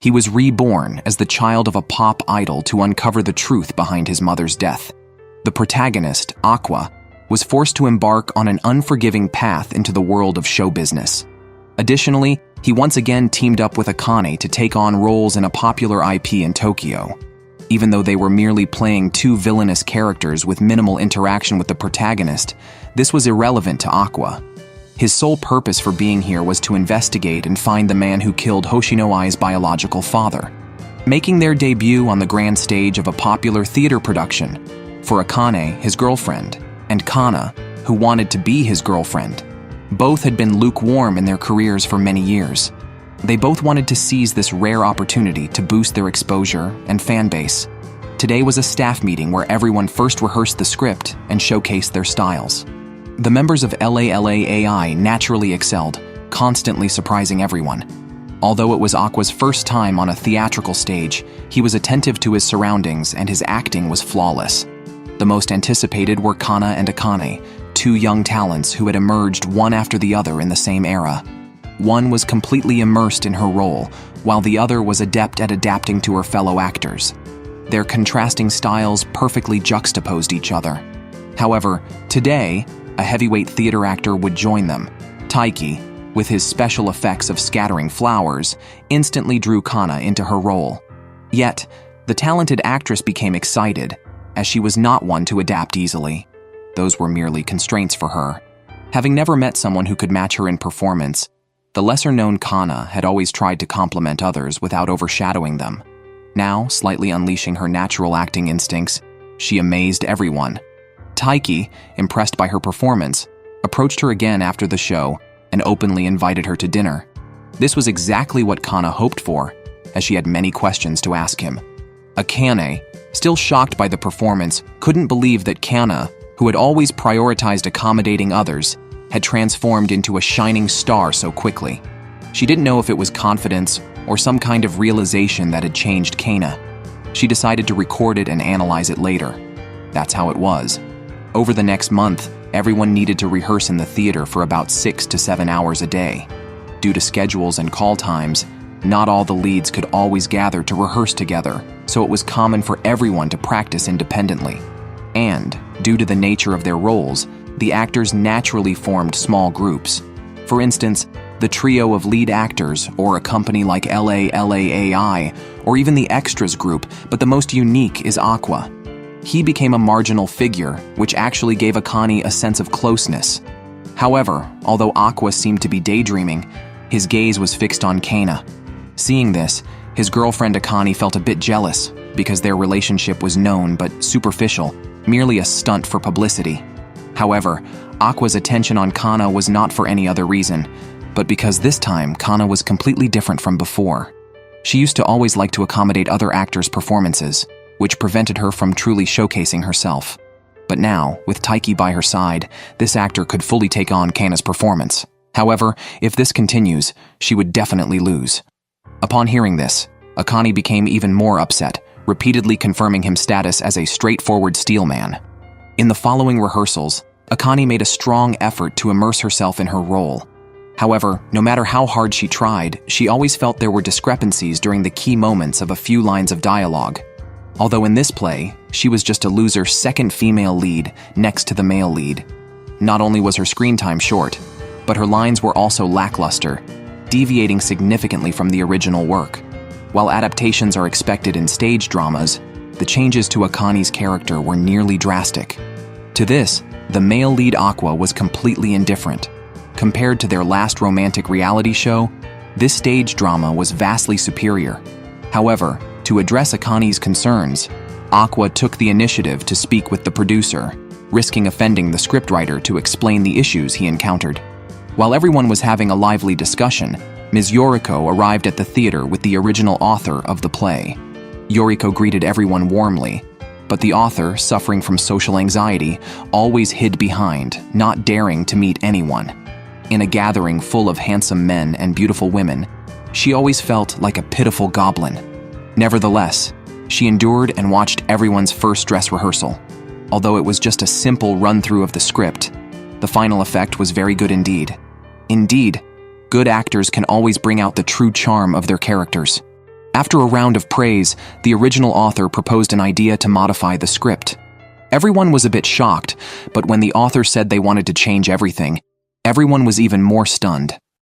He was reborn as the child of a pop idol to uncover the truth behind his mother's death. The protagonist, Akuya, was forced to embark on an unforgiving path into the world of show business. Additionally, he once again teamed up with Akane to take on roles in a popular IP in Tokyo. Even though they were merely playing two villainous characters with minimal interaction with the protagonist, this was irrelevant to Akuya. His sole purpose for being here was to investigate and find the man who killed Hoshino Ai's biological father. Making their debut on the grand stage of a popular theater production, for Akane, his girlfriend, and Kana, who wanted to be his girlfriend. Both had been lukewarm in their careers for many years. They both wanted to seize this rare opportunity to boost their exposure and fan base. Today was a staff meeting where everyone first rehearsed the script and showcased their styles. The members of LALAAI naturally excelled, constantly surprising everyone. Although it was Akuya's first time on a theatrical stage, he was attentive to his surroundings and his acting was flawless. The most anticipated were Kana and Akane, two young talents who had emerged one after the other in the same era. One was completely immersed in her role, while the other was adept at adapting to her fellow actors. Their contrasting styles perfectly juxtaposed each other. However, today, a heavyweight theater actor would join them. Taiki, with his special effects of scattering flowers, instantly drew Kana into her role. Yet, the talented actress became excited, as she was not one to adapt easily. Those were merely constraints for her. Having never met someone who could match her in performance, the lesser-known Kana had always tried to compliment others without overshadowing them. Now, slightly unleashing her natural acting instincts, she amazed everyone. Taiki, impressed by her performance, approached her again after the show and openly invited her to dinner. This was exactly what Kana hoped for, as she had many questions to ask him. Akane, still shocked by the performance, couldn't believe that Kana, who had always prioritized accommodating others, had transformed into a shining star so quickly. She didn't know if it was confidence or some kind of realization that had changed Kana. She decided to record it and analyze it later. That's how it was. Over the next month, everyone needed to rehearse in the theater for about 6 to 7 hours a day. Due to schedules and call times, not all the leads could always gather to rehearse together, so it was common for everyone to practice independently. And, due to the nature of their roles, the actors naturally formed small groups. For instance, the trio of lead actors, or a company like LALAAI, or even the extras group, but the most unique is Akuya. He became a marginal figure, which actually gave Akane a sense of closeness. However, although Akuya seemed to be daydreaming, his gaze was fixed on Kana. Seeing this, his girlfriend Akane felt a bit jealous, because their relationship was known but superficial, merely a stunt for publicity. However, Akuya's attention on Kana was not for any other reason, but because this time Kana was completely different from before. She used to always like to accommodate other actors' performances, which prevented her from truly showcasing herself. But now, with Taiki by her side, this actor could fully take on Kana's performance. However, if this continues, she would definitely lose. Upon hearing this, Akane became even more upset, repeatedly confirming his status as a straightforward steelman. In the following rehearsals, Akane made a strong effort to immerse herself in her role. However, no matter how hard she tried, she always felt there were discrepancies during the key moments of a few lines of dialogue. Although in this play, she was just a loser second female lead next to the male lead. Not only was her screen time short, but her lines were also lackluster, deviating significantly from the original work. While adaptations are expected in stage dramas, the changes to Akane's character were nearly drastic. To this, the male lead Akuya was completely indifferent. Compared to their last romantic reality show, this stage drama was vastly superior. However, to address Akane's concerns, Akuya took the initiative to speak with the producer, risking offending the scriptwriter to explain the issues he encountered. While everyone was having a lively discussion, Ms. Yoriko arrived at the theater with the original author of the play. Yoriko greeted everyone warmly, but the author, suffering from social anxiety, always hid behind, not daring to meet anyone. In a gathering full of handsome men and beautiful women, she always felt like a pitiful goblin. Nevertheless, she endured and watched everyone's first dress rehearsal. Although it was just a simple run-through of the script, the final effect was very good indeed. Indeed, good actors can always bring out the true charm of their characters. After a round of praise, the original author proposed an idea to modify the script. Everyone was a bit shocked, but when the author said they wanted to change everything, everyone was even more stunned.